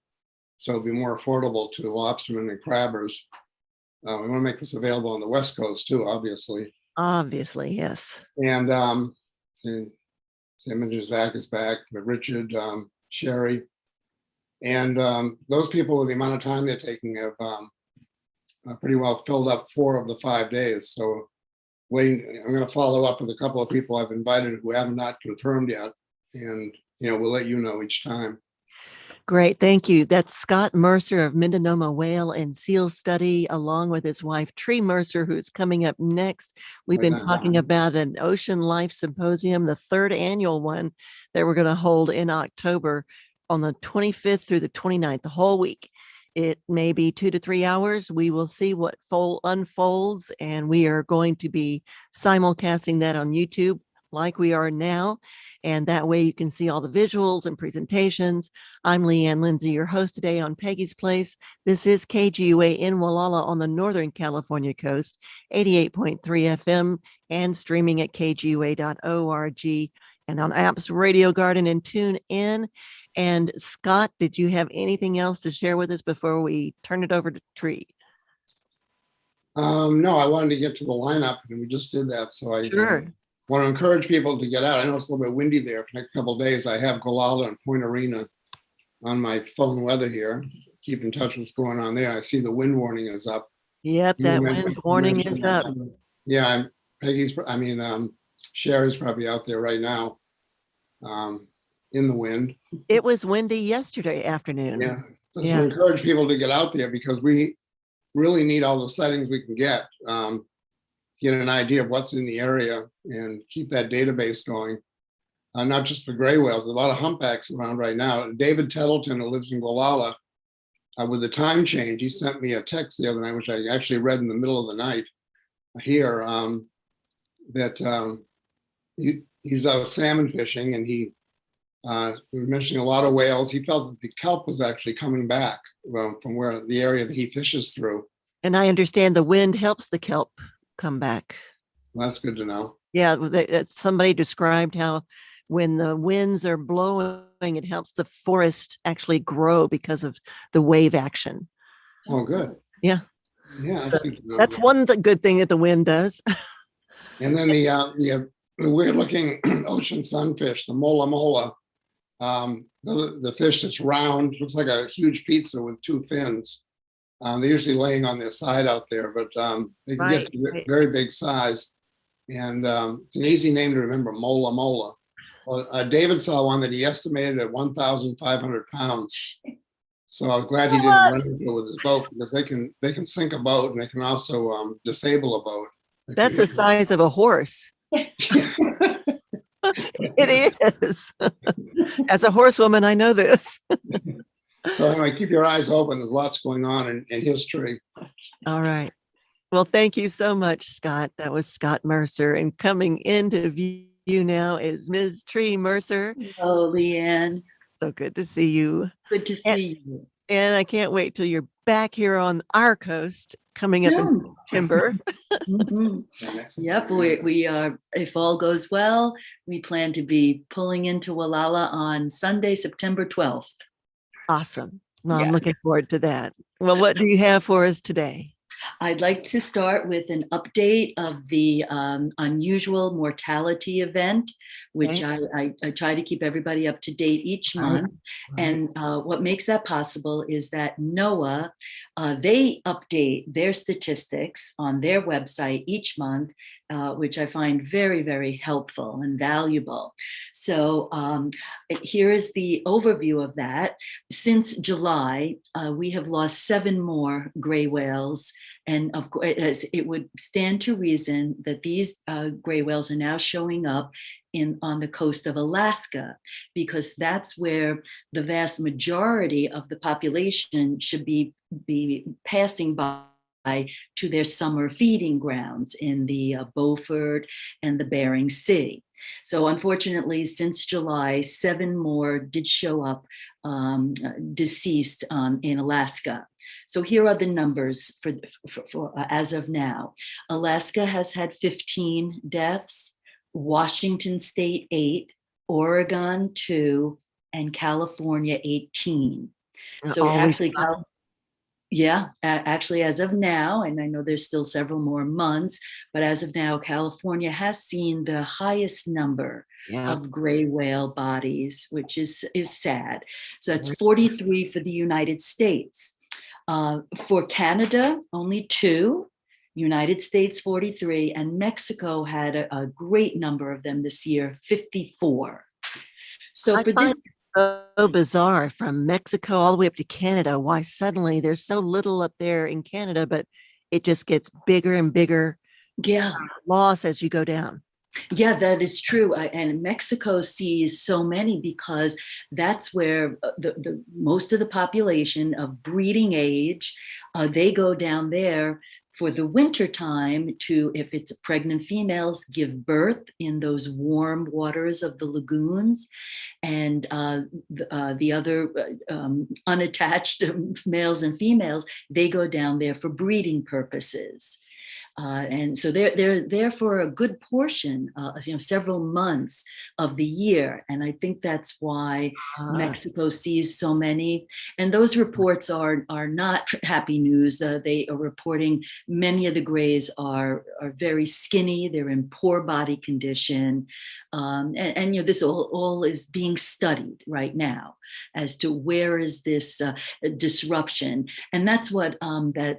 so it'll be more affordable to lobstermen and crabbers. We want to make this available on the West Coast too, obviously. Obviously, yes. And Zach is back, but Richard, Sherry, and those people with the amount of time they're taking have pretty well filled up 4 of the 5 days. So I'm going to follow up with a couple of people I've invited who have not confirmed yet. And, we'll let you know each time. Great. Thank you. That's Scott Mercer of Mendoma Whale and Seal Study, along with his wife, Tree Mercer, who's coming up next. We've been talking about an Ocean Life Symposium, the 3rd annual one that we're going to hold in October on the 25th through the 29th, the whole week. It may be 2 to 3 hours. We will see what unfolds, and we are going to be simulcasting that on YouTube like we are now. And that way you can see all the visuals and presentations. I'm Leigh Ann Lindsey, your host today on Peggy's Place. This is KGUA in Wallala on the Northern California coast, 88.3 FM, and streaming at kgua.org. and on apps Radio Garden and Tune In. And Scott, did you have anything else to share with us before we turn it over to Tree? No, I wanted to get to the lineup, and we just did that. So I Sure. want to encourage people to get out. I know it's a little bit windy there for the next couple of days. I have Gualala and Point Arena on my phone weather here. Keep in touch with what's going on there. I see the wind warning is up. Yep, You that mentioned- wind warning mentioned is up. Yeah, Sherry's probably out there right now in the wind. It was windy yesterday afternoon. Yeah. So Yeah. to encourage people to get out there because we really need all the sightings we can get. Get an idea of what's in the area and keep that database going. Not just the gray whales, a lot of humpbacks around right now. David Tettleton, who lives in Gualala, with the time change, he sent me a text the other night, which I actually read in the middle of the night here, that he's out salmon fishing, and he was mentioning a lot of whales. He felt that the kelp was actually coming back from where the area that he fishes through. And I understand the wind helps the kelp come back. Well, that's good to know. Yeah, somebody described how when the winds are blowing, it helps the forest actually grow because of the wave action. Oh, good. Yeah. Yeah, that's good to know. That's one good thing that the wind does. And then the weird looking ocean sunfish, the mola mola, the fish that's round, looks like a huge pizza with two fins. They're usually laying on their side out there, but they can get to very big size. And it's an easy name to remember, mola mola. Well, David saw one that he estimated at 1,500 pounds. So I'm glad he didn't run into it with his boat, because they can sink a boat, and they can also disable a boat. That's the size of a horse. It is. As a horsewoman, I know this. So anyway, keep your eyes open. There's lots going on in history. All right. Well, thank you so much, Scott. That was Scott Mercer. And coming into view now is Ms. Tree Mercer. Hello, Leanne. So good to see you. Good to see you. And I can't wait till you're back here on our coast coming up in Soon. September. Mhm. Yep, we are, if all goes well, we plan to be pulling into Walala on Sunday, September 12th. Awesome. Well, Yeah. I'm looking forward to that. Well, what do you have for us today? I'd like to start with an update of the unusual mortality event, which Okay. I try to keep everybody up to date each month. And what makes that possible is that NOAA, they update their statistics on their website each month, which I find very, very helpful and valuable. So here is the overview of that. Since July, we have lost 7 more gray whales. And of course, it would stand to reason that these gray whales are now showing up on the coast of Alaska, because that's where the vast majority of the population should be passing by to their summer feeding grounds in the Beaufort and the Bering Sea. So unfortunately, since July, 7 more did show up deceased in Alaska. So here are the numbers for as of now. Alaska has had 15 deaths, Washington State 8, Oregon 2, and California 18. So actually, actually, as of now, and I know there's still several more months, but as of now, California has seen the highest number of gray whale bodies, which is sad. So it's 43 for the United States. For Canada, only 2, United States 43, and Mexico had a great number of them this year, 54. So I find it so bizarre, from Mexico all the way up to Canada, why suddenly there's so little up there in Canada, but it just gets bigger and bigger loss as you go down. Yeah, that is true. And Mexico sees so many because that's where the most of the population of breeding age, they go down there for the winter time to, if it's pregnant females, give birth in those warm waters of the lagoons. And the other unattached males and females, they go down there for breeding purposes. And so they're there for a good portion, several months of the year. And I think that's why Mexico sees so many. And those reports are not happy news. They are reporting many of the grays are very skinny. They're in poor body condition. And this all is being studied right now as to where is this disruption. And that's what the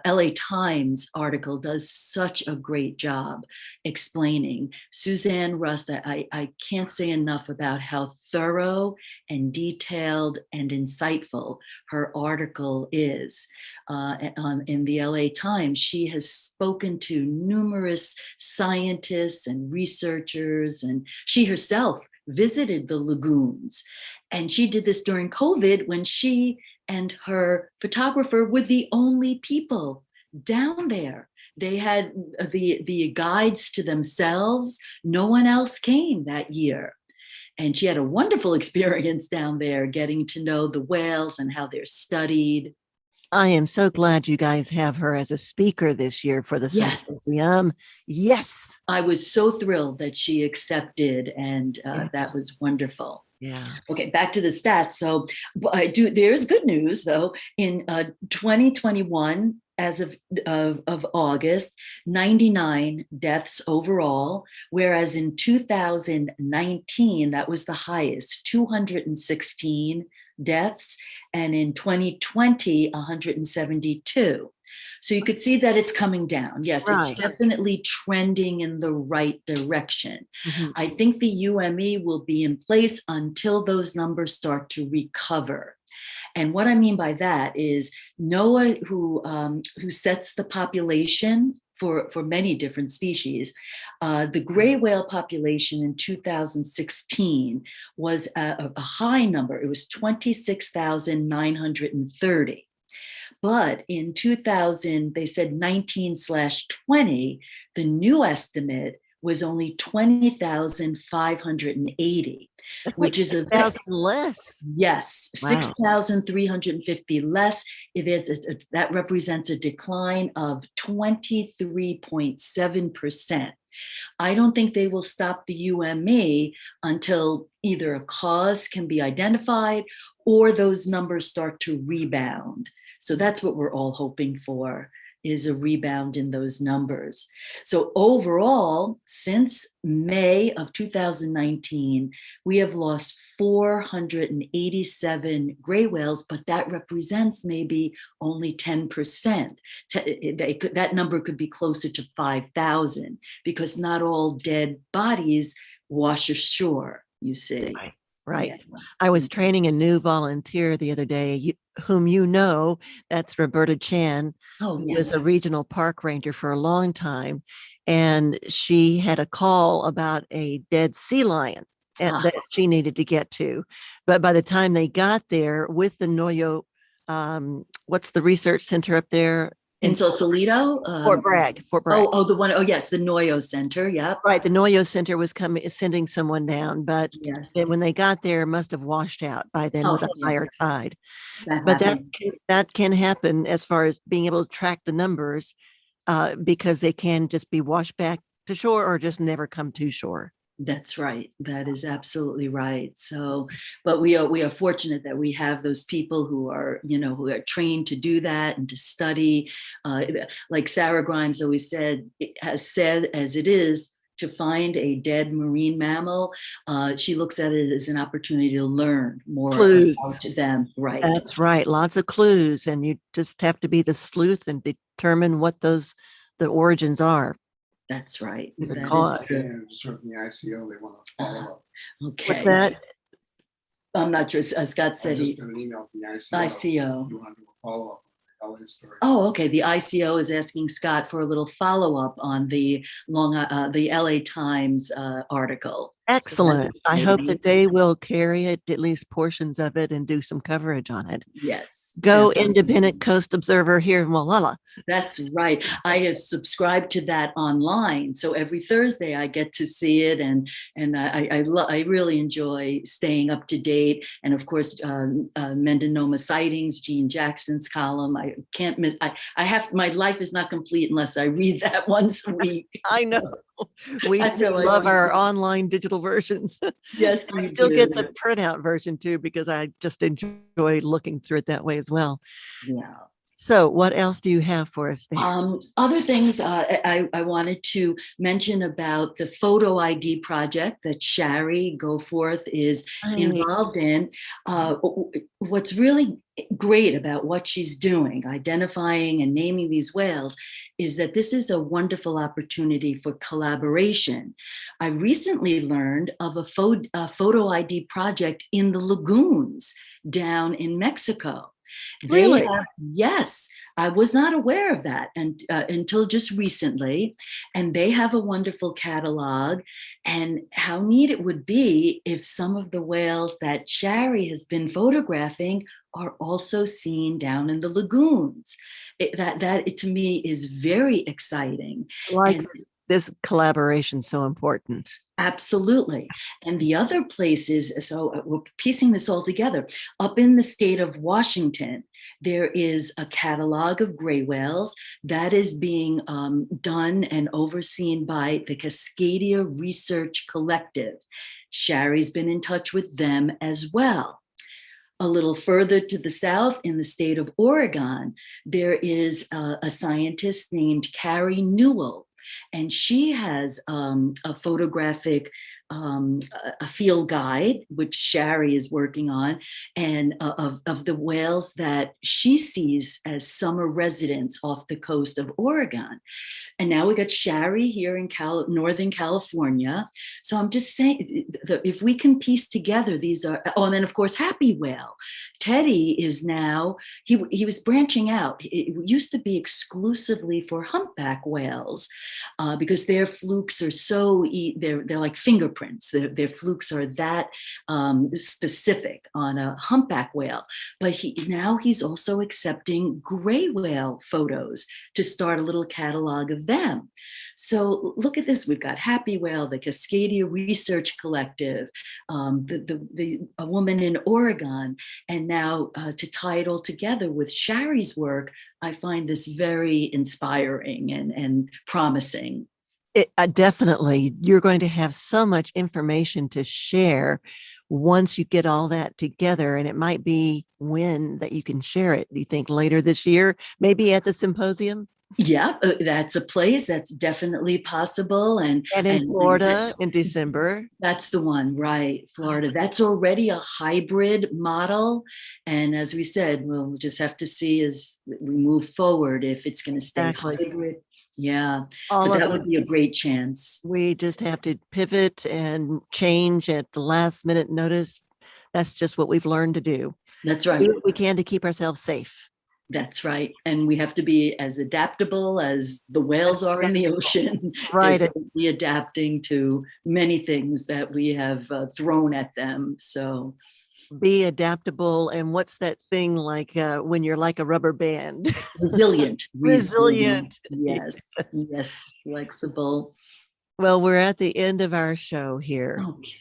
LA Times article does such a great job explaining. Suzanne Rust, I can't say enough about how thorough and detailed and insightful her article is. In the LA Times, she has spoken to numerous scientists and researchers, and she herself visited the lagoons. And she did this during COVID when she and her photographer were the only people down there. They had the guides to themselves. No one else came that year. And she had a wonderful experience down there, getting to know the whales and how they're studied. I am so glad you guys have her as a speaker this year for the Symposium. Yes. I was so thrilled that she accepted, and that was wonderful. Yeah. Okay, back to the stats. So there's good news though. In 2021, as of August, 99 deaths overall, whereas in 2019, that was the highest, 216 deaths, and in 2020, 172. So you could see that it's coming down. Yes, Right. It's definitely trending in the right direction. Mhm. I think the UME will be in place until those numbers start to recover. And what I mean by that is NOAA, who sets the population for many different species, the gray whale population in 2016 was a high number. It was 26,930. But in 2000, they said 19/20, the new estimate was only 20,580, which is 6,000 less. Yes, Wow. 6,350 less. That represents a decline of 23.7%. I don't think they will stop the UME until either a cause can be identified or those numbers start to rebound. So that's what we're all hoping for, is a rebound in those numbers. So overall, since May of 2019, we have lost 487 gray whales, but that represents maybe only 10%. That number could be closer to 5,000 because not all dead bodies wash ashore, you see. Right. Yeah. I was training a new volunteer the other day, whom you know, that's Roberta Chan, Oh, who was a yes. regional park ranger for a long time. And she had a call about a dead sea lion that she needed to get to. But by the time they got there with the Noyo, what's the research center up there? In Sausalito? Fort Bragg. Oh, the one. Oh, yes, the Noyo Center. Yep. Right. The Noyo Center was sending someone down, but Yes. then when they got there, it must have washed out by then with a higher tide. But that can happen as far as being able to track the numbers, because they can just be washed back to shore or just never come to shore. That's right. That is absolutely right. So, but we are fortunate that we have those people who are trained to do that and to study. Like Sarah Grimes always has said, as it is, to find a dead marine mammal, she looks at it as an opportunity to learn more about them. Right. That's right. Lots of clues, and you just have to be the sleuth and determine what the origins are. That's right. The That cause. is true. Certainly ICO, they want to follow up. Okay. What's that? I'm not sure. Scott said I just got an email from the ICO. ICO. You want to do a follow up on the LA story. Oh, okay. The ICO is asking Scott for a little follow up on the LA Times article. Excellent. So I hope that they will carry it, at least portions of it, and do some coverage on it. Yes. Go definitely. Independent Coast Observer here in Wallala. That's right. I have subscribed to that online, so every Thursday I get to see it, and I really enjoy staying up to date. And of course, Mendoma sightings, Gene Jackson's column. I can't miss. I have, my life is not complete unless I read that once a week. I know. We That's do how I love feel. our online digital versions. Yes, I we still get do. the printout version too, because I just enjoy looking through it that way as well. Yeah. So what else do you have for us there? Other things I wanted to mention about the photo ID project that Shari Goforth is involved in. What's really great about what she's doing, identifying and naming these whales, is that this is a wonderful opportunity for collaboration. I recently learned of a photo ID project in the lagoons down in Mexico. Really? Yes, I was not aware of that until just recently. And they have a wonderful catalog. And how neat it would be if some of the whales that Shari has been photographing are also seen down in the lagoons. That to me is very exciting. Like And this collaboration so important. absolutely. And the other places, so we're piecing this all together. Up in the state of Washington, there is a catalog of gray whales that is being done and overseen by the Cascadia Research Collective. Shari's been in touch with them as well. A little further to the south in the state of Oregon, there is a scientist named Carrie Newell, and she has a photographic a field guide, which Shari is working on, and of the whales that she sees as summer residents off the coast of Oregon. And now we got Shari here in Northern California. So I'm just saying that if we can piece together these are, oh, and then of course, Happy Whale. Teddy is now, he was branching out. It used to be exclusively for humpback whales because their flukes are so, they're like fingerprints. Their flukes are that specific on a humpback whale. But now he's also accepting gray whale photos to start a little catalog of them. So look at this. We've got Happy Whale, the Cascadia Research Collective, a woman in Oregon, and now to tie it all together with Shari's work, I find this very inspiring and promising. Definitely, you're going to have so much information to share once you get all that together, and it might be when that you can share it. Do you think later this year, maybe at the symposium? Yeah, that's a place that's definitely possible. And in Florida in December. That's the one, right? Florida. That's already a hybrid model. And as we said, we'll just have to see as we move forward if it's going to stay hybrid. Yeah, but that would be a great chance. We just have to pivot and change at the last minute notice. That's just what we've learned to do. That's right. Do what we can to keep ourselves safe. That's right. And we have to be as adaptable as the whales are in the ocean. Right. They're adapting to many things that we have thrown at them. So be adaptable. And what's that thing like when you're like a rubber band? Resilient. Resilient. Yes. Yes. Flexible. Well, we're at the end of our show here. Okay.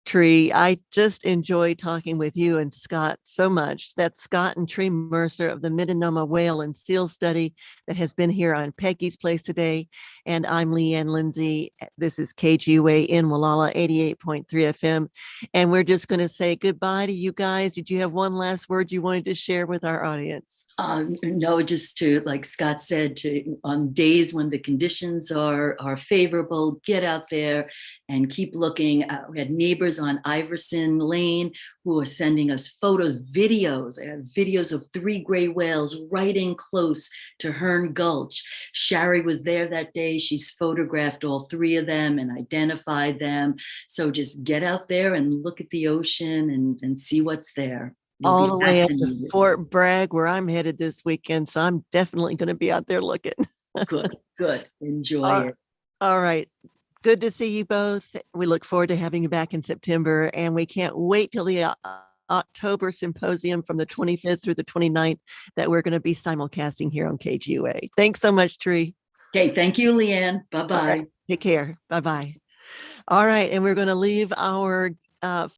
Tree, I just enjoy talking with you and Scott so much. That's Scott and Tree Mercer of the Mendoma Whale and Seal Study that has been here on Peggy's Place today. And I'm Leanne Lindsey. This is KGUA in Wallala 88.3 FM. And we're just going to say goodbye to you guys. Did you have one last word you wanted to share with our audience? No, just to, like Scott said, on days when the conditions are favorable, get out there and keep looking. We had neighbors on Iverson Lane who are sending us photos, videos. I have videos of 3 gray whales right in close to Hearn Gulch. Shari was there that day. She's photographed all 3 of them and identified them. So just get out there and look at the ocean and see what's there. All the way up to Fort Bragg, where I'm headed this weekend. So I'm definitely going to be out there looking. Good. Enjoy it. All right. Good to see you both. We look forward to having you back in September, and we can't wait till the October Symposium from the 25th through the 29th that we're going to be simulcasting here on KGUA. Thanks so much, Tree. Okay, thank you, Leanne. Bye-bye. Take care. Bye-bye. All right, and we're going to leave our